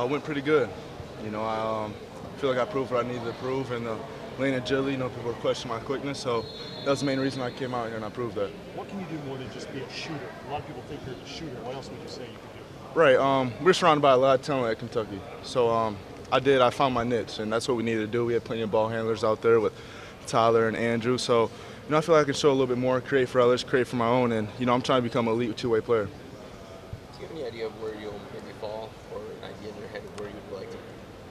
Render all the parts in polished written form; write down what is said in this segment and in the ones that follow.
Went pretty good. I feel like I proved what I needed to prove in the lane agility. People were questioning my quickness, so that was the main reason I came out here and I proved that. What can you do more than just be a shooter? A lot of people think you're a shooter. What else would you say you can do? Right. We're surrounded by a lot of talent at Kentucky, so I found my niche, and that's what we needed to do. We had plenty of ball handlers out there with Tyler and Andrew, so I feel like I can show a little bit more, create for others, create for my own, and I'm trying to become an elite two-way player. Do you have any idea of where you'll maybe fall, or an idea in your head of where you'd like to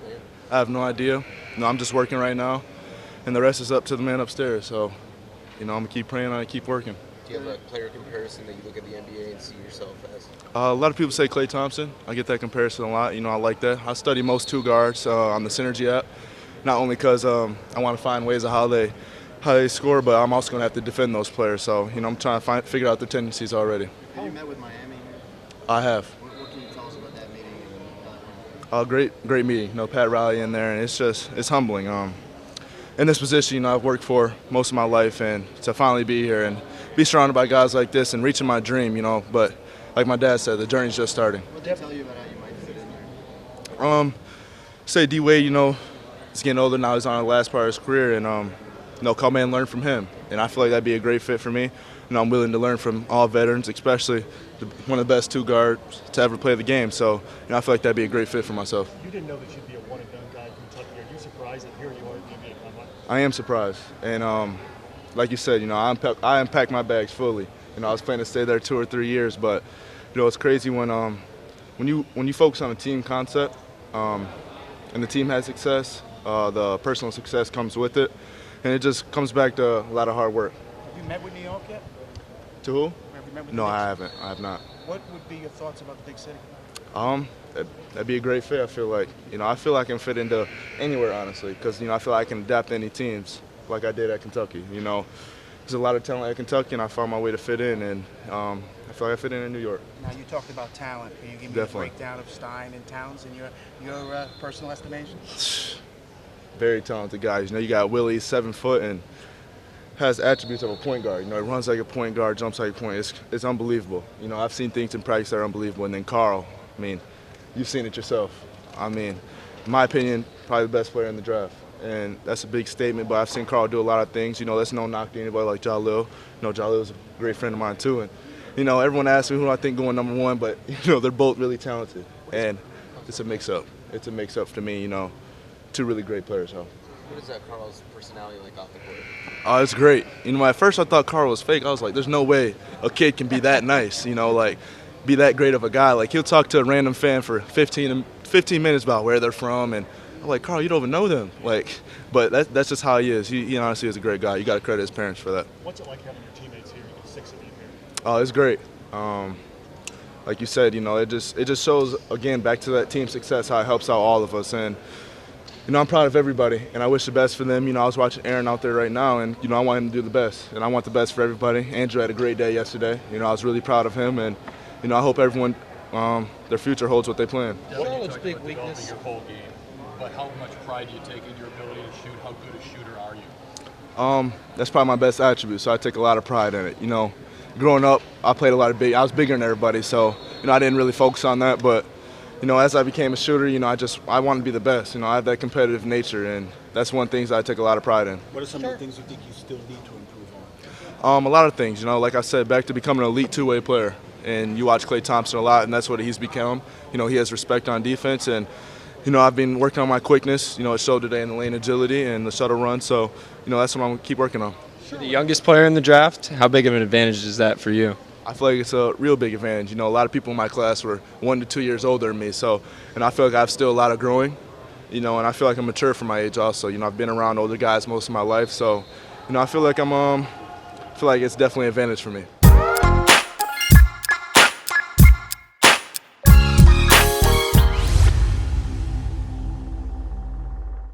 land? I have no idea. I'm just working right now, and the rest is up to the man upstairs. So, I'm gonna keep praying on it, keep working. Do you have a player comparison that you look at the NBA and see yourself as? A lot of people say Klay Thompson. I get that comparison a lot. I like that. I study most two guards on the Synergy app, not only because I want to find ways of how they score, but I'm also going to have to defend those players. So, I'm trying to figure out their tendencies already. Have you met with Miami? I have. What can you tell us about that meeting? Great meeting. Pat Riley in there, and it's humbling. In this position, I've worked for most of my life, and to finally be here and be surrounded by guys like this and reaching my dream, but like my dad said, the journey's just starting. What did they tell you about how you might fit in there? Say D-Wade, he's getting older now. He's on the last part of his career, and come in and learn from him. And I feel like that'd be a great fit for me. I'm willing to learn from all veterans, especially one of the best two guards to ever play the game. So, I feel like that'd be a great fit for myself. You didn't know that you'd be a one-and-done guy from Kentucky. Are you surprised that here you are at the NBA Combine? I am surprised, and like you said, I unpacked my bags fully. I was planning to stay there 2 or 3 years, but it's crazy when you focus on a team concept, and the team has success, the personal success comes with it, and it just comes back to a lot of hard work. Have you met with New York yet? To who? Have you met with No, the Knicks? I haven't. I have not. What would be your thoughts about the big city? That'd be a great fit. I feel like I feel I can fit into anywhere, honestly, because I feel like I can adapt to any teams like I did at Kentucky. There's a lot of talent at Kentucky, and I found my way to fit in, and I feel like I fit in New York. Now, you talked about talent. Can you give me Definitely. a breakdown of Stein and Towns in your personal estimation? Very talented guys. You got Willie, 7 foot, and has attributes of a point guard. He runs like a point guard, jumps like a point. It's unbelievable. I've seen things in practice that are unbelievable. And then Carl, you've seen it yourself. In my opinion, probably the best player in the draft. And that's a big statement, but I've seen Carl do a lot of things. That's no knock to anybody like Jalil. Jalil's a great friend of mine too. And, everyone asks me who I think going number 1, but, they're both really talented. And it's a mix-up. It's a mix-up to me, 2 really great players. So. What is Carl's personality like off the court? It's great. At first I thought Carl was fake. I was like, there's no way a kid can be that nice, be that great of a guy. He'll talk to a random fan for 15 minutes about where they're from, and I'm like, Carl, you don't even know them. But that's just how he is. He honestly is a great guy. You got to credit his parents for that. What's it like having your teammates here? You get 6 of you here. It's great. Like you said, it just shows, again, back to that team success, how it helps out all of us. And, I'm proud of everybody, and I wish the best for them. I was watching Aaron out there right now, and, I want him to do the best. And I want the best for everybody. Andrew had a great day yesterday. I was really proud of him, and, I hope everyone, their future holds what they plan. Charlotte's big weakness. Your whole game, but how much pride do you take in your ability to shoot? How good a shooter are you? That's probably my best attribute, so I take a lot of pride in it. Growing up, I played a lot of I was bigger than everybody, so, I didn't really focus on that, but, as I became a shooter, I wanted to be the best. I have that competitive nature, and that's one of the things I take a lot of pride in. What are some of the things you think you still need to improve on? A lot of things, like I said, back to becoming an elite two-way player. And you watch Klay Thompson a lot, and that's what he's become. He has respect on defense, and, I've been working on my quickness. It showed today in the lane agility and the shuttle run, so, that's what I'm going to keep working on. You're the youngest player in the draft. How big of an advantage is that for you? I feel like it's a real big advantage. A lot of people in my class were 1 to 2 years older than me, so, and I feel like I have still a lot of growing, and I feel like I'm mature for my age also. I've been around older guys most of my life, so, I feel like it's definitely an advantage for me.